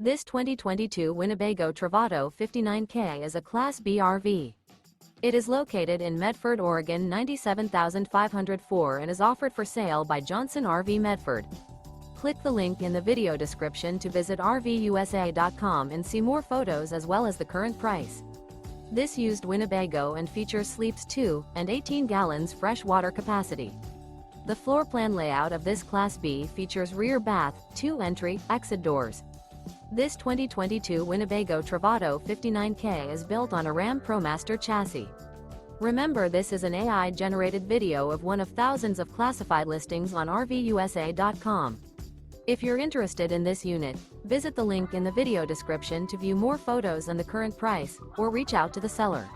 This 2022 Winnebago Travato 59K is a Class B RV. It is located in Medford, Oregon 97504 and is offered for sale by Johnson RV Medford. Click the link in the video description to visit RVUSA.com and see more photos as well as the current price. This used Winnebago and features sleeps 2 and 18 gallons fresh water capacity. The floor plan layout of this Class B features rear bath, 2 entry, exit doors. This 2022 Winnebago Travato 59K is built on a Ram ProMaster chassis. Remember, this is an AI-generated video of one of thousands of classified listings on RVUSA.com. If you're interested in this unit, visit the link in the video description to view more photos and the current price, or reach out to the seller.